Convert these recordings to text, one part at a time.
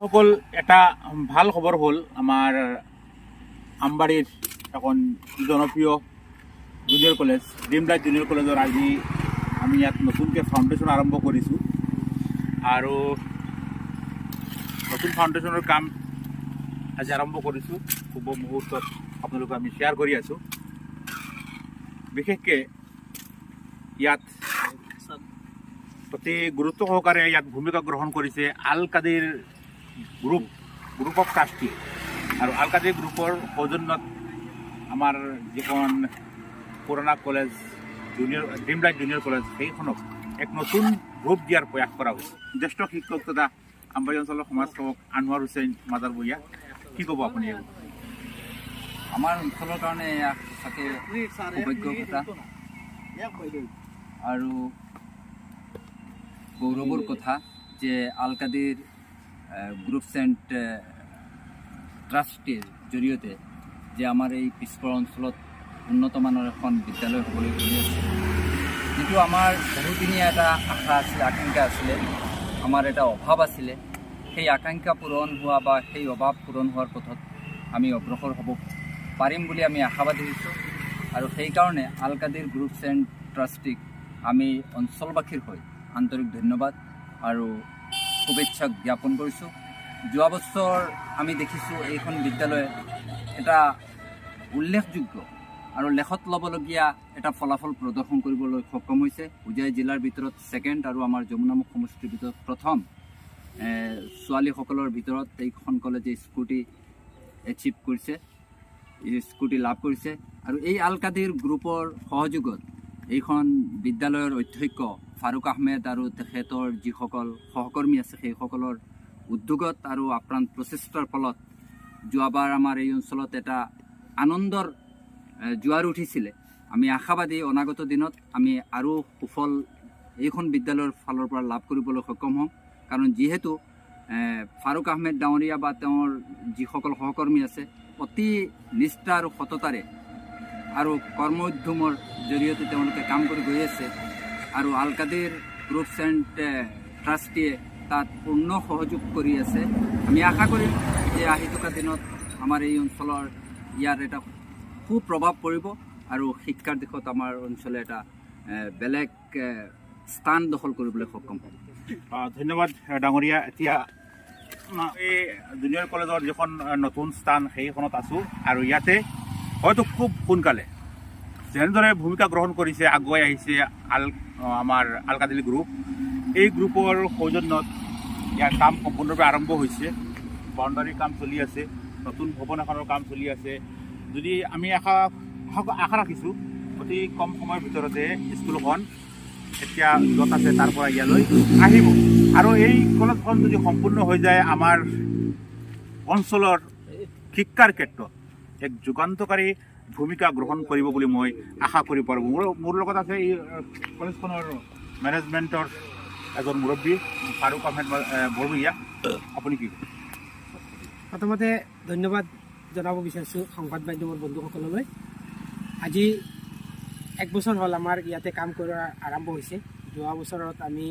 সকল এটা ভাল খবৰ হ'ল আমাৰ আমবাড়িৰ এখন জনপ্ৰিয় জুনিয়ৰ কলেজ ড্ৰিমলাইট জুনিয়ৰ কলেজৰ আজি আমি ইয়াত নতুনকৈ ফাউণ্ডেশ্যন আৰম্ভ কৰিছোঁ আৰু নতুন ফাউণ্ডেশ্যনৰ কাম আজি আৰম্ভ কৰিছোঁ। শুভ মুহূৰ্তত আপোনালোকক আমি শ্বেয়াৰ কৰি আছোঁ। বিশেষকৈ ইয়াত অতি গুৰুত্ব সহকাৰে ইয়াত ভূমিকা গ্ৰহণ কৰিছে আল কাদিৰ গ্ৰুপ অফ ট্ৰাষ্টি আৰু আল কাদিৰ গ্ৰুপৰ সৌজন্যত আমাৰ যিখন পুৰণা কলেজ ড্ৰিমলাইট জুনিয়ৰ কলেজ সেইখনক এক নতুন ৰূপ দিয়াৰ প্ৰয়াস কৰা হৈছে। জ্যেষ্ঠ শিক্ষক তথা আমবাড়ি অঞ্চলৰ সমাজসেৱক আনোৱাৰ হুছেইন মাদাৰ ভূঞা, কি ক'ব আপুনি? আমাৰ অঞ্চলৰ কাৰণে এয়া সঁচাকৈ সৌভাগ্যৰ কথা আৰু গৌৰৱৰ কথা যে আল কাদিৰ গ্ৰুপছ এণ্ড ট্ৰাষ্টিৰ জৰিয়তে যে আমাৰ এই পিছপৰা অঞ্চলত উন্নতমানৰ এখন বিদ্যালয় হ'বলৈ গৈ আছে। যিটো আমাৰ বহুদিনীয়া এটা আশা আছিলে, আকাংক্ষা আছিলে, আমাৰ এটা অভাৱ আছিলে, সেই আকাংক্ষা পূৰণ হোৱা বা সেই অভাৱ পূৰণ হোৱাৰ পথত আমি অগ্ৰসৰ হ'ব পাৰিম বুলি আমি আশাবাদী হৈছোঁ। আৰু সেইকাৰণে আল কাদিৰ গ্ৰুপছ এণ্ড ট্ৰাষ্টিক আমি অঞ্চলবাসীৰ হৈ আন্তৰিক ধন্যবাদ আৰু শুভেচ্ছা জ্ঞাপন কৰিছোঁ। যোৱা বছৰ আমি দেখিছোঁ এইখন বিদ্যালয়ে এটা উল্লেখযোগ্য আৰু লেখত ল'বলগীয়া এটা ফলাফল প্ৰদৰ্শন কৰিবলৈ সক্ষম হৈছে। হোজাই জিলাৰ ভিতৰত ছেকেণ্ড আৰু আমাৰ যমুনামুখ সমষ্টিৰ ভিতৰত প্ৰথম ছোৱালীসকলৰ ভিতৰত এইখন কলেজে স্কুটি এচিভ কৰিছে, স্কুটি লাভ কৰিছে। আৰু এই আল কাদিৰ গ্ৰুপৰ সহযোগত এইখন বিদ্যালয়ৰ অধ্যক্ষ ফাৰুক আহমেদ আৰু তেখেতৰ যিসকল সহকৰ্মী আছে সেইসকলৰ উদ্যোগত আৰু আপ্ৰাণ প্ৰচেষ্টাৰ ফলত যোৱাবাৰ আমাৰ এই অঞ্চলত এটা আনন্দৰ জোৱাৰ উঠিছিলে। আমি আশাবাদী অনাগত দিনত আমি আৰু সুফল এইখন বিদ্যালয়ৰ ফালৰ পৰা লাভ কৰিবলৈ সক্ষম হ'ম। কাৰণ যিহেতু ফাৰুক আহমেদ ডাঙৰীয়া বা তেওঁৰ যিসকল সহকৰ্মী আছে অতি নিষ্ঠা আৰু সততাৰে আৰু কৰ্ম উদ্যমৰ জৰিয়তে তেওঁলোকে কাম কৰি গৈ আছে আৰু আল কাদিৰ গ্ৰুপছ এণ্ড ট্ৰাষ্টিয়ে তাত পূৰ্ণ সহযোগ কৰি আছে। আমি আশা কৰিম যে আহি থকা দিনত আমাৰ এই অঞ্চলৰ ইয়াৰ এটা সুপ্ৰভাৱ পৰিব আৰু শিক্ষাৰ দিশত আমাৰ অঞ্চলে এটা বেলেগ স্থান দখল কৰিবলৈ সক্ষম হ'ব। ধন্যবাদ ডাঙৰীয়া। এতিয়া এই জুনিয়ৰ কলেজৰ যিখন নতুন স্থান সেইখনত আছোঁ আৰু ইয়াতে হয়তো খুব সোনকালে যেনেদৰে ভূমিকা গ্ৰহণ কৰিছে আগুৱাই আহিছে আমাৰ আল কাদিৰ গ্ৰুপ, এই গ্ৰুপৰ সৌজন্যত ইয়াৰ কাম সম্পূৰ্ণৰূপে আৰম্ভ হৈছে। বাউণ্ডাৰীৰ কাম চলি আছে, নতুন ভৱন এখনৰ কাম চলি আছে। যদি আমি আশা ৰাখিছোঁ অতি কম সময়ৰ ভিতৰতে স্কুলখন এতিয়া য'ত আছে তাৰ পৰা ইয়ালৈ আহিব আৰু এই কলেজখন যদি সম্পূৰ্ণ হৈ যায় আমাৰ অঞ্চলৰ শিক্ষাৰ ক্ষেত্ৰত এক যুগান্তকাৰী ভূমিকা গ্ৰহণ কৰিব বুলি মই আশা কৰিব পাৰোঁ। মোৰ লগত আছে এই কলেজখনৰ মেনেজমেণ্টৰ এজন মুৰব্বী ফাৰুক আহমেদ বৰভূঞা, আপুনি কি? প্ৰথমতে ধন্যবাদ জনাব বিচাৰিছোঁ সংবাদ মাধ্যমৰ বন্ধুসকললৈ। আজি এক বছৰ হ'ল আমাৰ ইয়াতে কাম কৰা আৰম্ভ হৈছে। যোৱা বছৰত আমি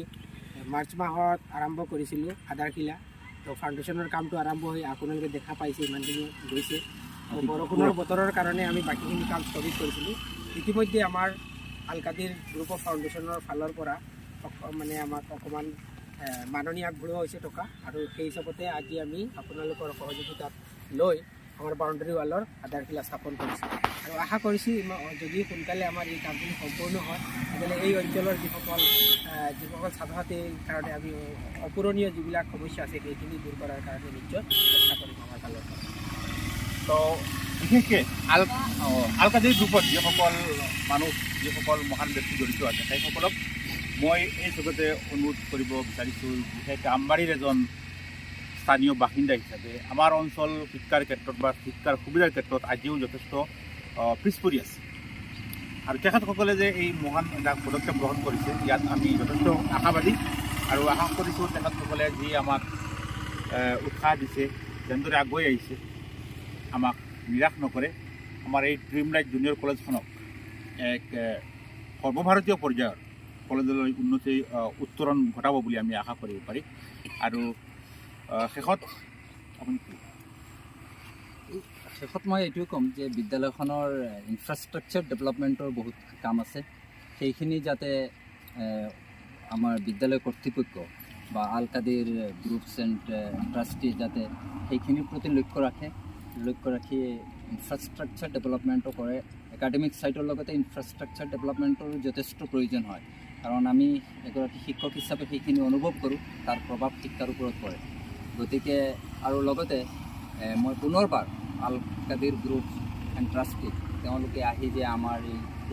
মাৰ্চ মাহত আৰম্ভ কৰিছিলোঁ আধাৰশিলা, তো ফাউণ্ডেশ্যনৰ কামটো আৰম্ভ হৈ আপোনালোকে দেখা পাইছে ইমানখিনি গৈছে। বৰষুণৰ বতৰৰ কাৰণে আমি বাকীখিনি কাম স্থগিত কৰিছিলোঁ। ইতিমধ্যে আমাৰ আল কাদিৰ গ্ৰুপ অফ ফাউণ্ডেশ্যনৰ ফালৰ পৰা মানে আমাক অকণমান মাননি আগবঢ়োৱা হৈছে টকা, আৰু সেই হিচাপতে আজি আমি আপোনালোকৰ সহযোগিতাত লৈ আমাৰ বাউণ্ডাৰী ৱালৰ আধাৰশিলা স্থাপন কৰিছোঁ আৰু আশা কৰিছোঁ যদি সোনকালে আমাৰ এই কামখিনি সম্পূৰ্ণ হয় তেতিয়াহ'লে এই অঞ্চলৰ যিসকল ছাত্ৰ ছাত্ৰীৰ কাৰণে আমি অপূৰণীয় যিবিলাক সমস্যা আছে সেইখিনি দূৰ কৰাৰ কাৰণে নিশ্চয় চেষ্টা কৰিম আমাৰ ফালৰ পৰা। তো বিশেষকৈ আল কাদিৰ গ্ৰুপত যিসকল মানুহ যিসকল মহান ব্যক্তি জড়িত আছে সেইসকলক মই এই চবতে অনুৰোধ কৰিব বিচাৰিছোঁ, বিশেষকৈ আমবাড়িৰ এজন স্থানীয় বাসিন্দা হিচাপে আমাৰ অঞ্চল শিক্ষাৰ ক্ষেত্ৰত বা শিক্ষাৰ সুবিধাৰ ক্ষেত্ৰত আজিও যথেষ্ট পিছ পৰি আছে আৰু তেখেতসকলে যে এই মহান এটা পদক্ষেপ গ্ৰহণ কৰিছে ইয়াত আমি যথেষ্ট আশাবাদী আৰু আশা কৰিছোঁ তেখেতসকলে যি আমাক উৎসাহ দিছে, যেনেদৰে আগুৱাই আহিছে, আমাক নিৰাশ নকৰে। আমাৰ এই ড্ৰিমলাইট জুনিয়ৰ কলেজখনক এক সৰ্বভাৰতীয় পৰ্যায়ৰ কলেজলৈ উন্নতি উত্তৰণ ঘটাব বুলি আমি আশা কৰিব পাৰি। আৰু শেষত আপুনি কি? শেষত মই এইটোৱে ক'ম যে বিদ্যালয়খনৰ ইনফ্ৰাষ্ট্ৰাকচাৰ ডেভেলপমেণ্টৰ বহুত কাম আছে, সেইখিনি যাতে আমাৰ বিদ্যালয় কৰ্তৃপক্ষ বা আল কাদিৰ গ্ৰুপছ এণ্ড ট্ৰাষ্টি যাতে সেইখিনিৰ প্ৰতি লক্ষ্য ৰাখি ইনফ্ৰাষ্ট্ৰাকচাৰ ডেভেলপমেণ্টো কৰে। একাডেমিক ছাইটৰ লগতে ইনফ্ৰাষ্ট্ৰাকচাৰ ডেভেলপমেণ্টৰো যথেষ্ট প্ৰয়োজন হয়, কাৰণ আমি এগৰাকী শিক্ষক হিচাপে সেইখিনি অনুভৱ কৰোঁ, তাৰ প্ৰভাৱ শিক্ষাৰ ওপৰত পৰে। গতিকে আৰু লগতে মই পুনৰবাৰ আল কাদিৰ গ্ৰুপ এণ্ড ট্ৰাষ্টি তেওঁলোকে আহি যে আমাৰ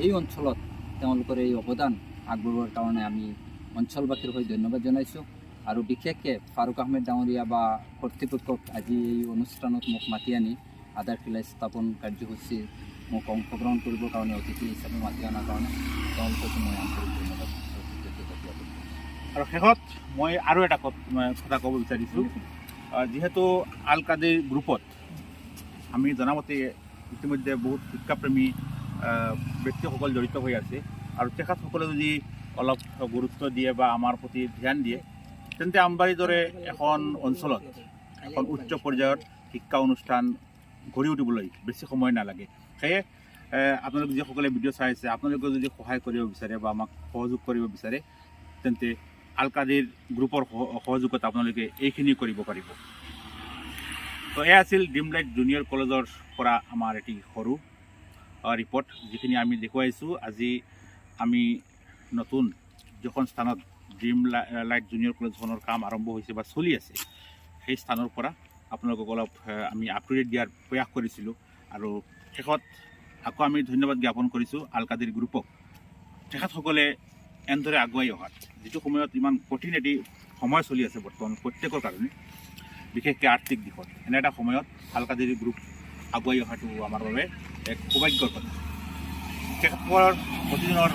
এই অঞ্চলত তেওঁলোকৰ এই অৱদান আগবঢ়োৱাৰ কাৰণে আমি অঞ্চলবাসীৰ হৈ ধন্যবাদ জনাইছোঁ। আৰু বিশেষকৈ ফাৰুক আহমেদ ডাঙৰীয়া বা কৰ্তৃপক্ষক আজি এই অনুষ্ঠানত মোক মাতি আনি আধাৰশিলা স্থাপন কাৰ্যসূচীৰ মোক অংশগ্ৰহণ কৰিবৰ কাৰণে অতিথি হিচাপে মাতি অনাৰ কাৰণে তেওঁলোককো মই আন্তৰিক ধন্যবাদ আৰু কৃতজ্ঞতা জ্ঞাপন কৰিছোঁ। আৰু শেষত মই আৰু এটা কথা ক'ব বিচাৰিছোঁ, যিহেতু আল কাদিৰ গ্ৰুপত আমি জনামতে ইতিমধ্যে বহুত শিক্ষাপ্ৰেমী ব্যক্তিসকল জড়িত হৈ আছে, আৰু তেখেতসকলে যদি অলপ গুৰুত্ব দিয়ে বা আমাৰ প্ৰতি ধ্যান দিয়ে, তেন্তে আমবাৰীৰ দৰে এখন অঞ্চলত এখন উচ্চ পৰ্যায়ৰ শিক্ষা অনুষ্ঠান গঢ়ি উঠিবলৈ বেছি সময় নালাগে। সেয়ে আপোনালোকে যিসকলে ভিডিঅ' চাই আছে, আপোনালোকে যদি সহায় কৰিব বিচাৰে বা আমাক সহযোগ কৰিব বিচাৰে, তেন্তে আল কাদিৰ গ্ৰুপৰ সহযোগত আপোনালোকে এইখিনি কৰিব পাৰিব। তো এয়া আছিল ড্ৰিমলাইট জুনিয়ৰ কলেজৰ পৰা আমাৰ এটি সৰু ৰিপৰ্ট, যিখিনি আমি দেখুৱাইছোঁ। আজি আমি নতুন যিখন স্থানত ড্ৰিমলাইট জুনিয়ৰ কলেজখনৰ কাম আৰম্ভ হৈছে বা চলি আছে, সেই স্থানৰ পৰা আপোনালোকক অলপ আমি আপডেট দিয়াৰ প্ৰয়াস কৰিছিলোঁ। আৰু শেষত আকৌ আমি ধন্যবাদ জ্ঞাপন কৰিছোঁ আল কাদিৰ গ্ৰুপক, তেখেতসকলে এনেদৰে আগুৱাই অহাত, যিটো সময়ত ইমান কঠিন এটি সময় চলি আছে বৰ্তমান প্ৰত্যেকৰ কাৰণে, বিশেষকৈ আৰ্থিক দিশত। এনে এটা সময়ত আল কাদিৰ গ্ৰুপ আগুৱাই অহাটো আমাৰ বাবে এক সৌভাগ্যৰ কথা। তেখেতসকলৰ প্ৰতিদিনৰ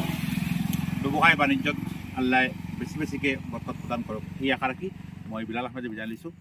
ব্যৱসায় বাণিজ্যত আল্লাই বেছিকৈ বৰকত প্ৰদান কৰক, এই আশা ৰাখি মই বিলাল আহমেদে বিদায় লৈছোঁ।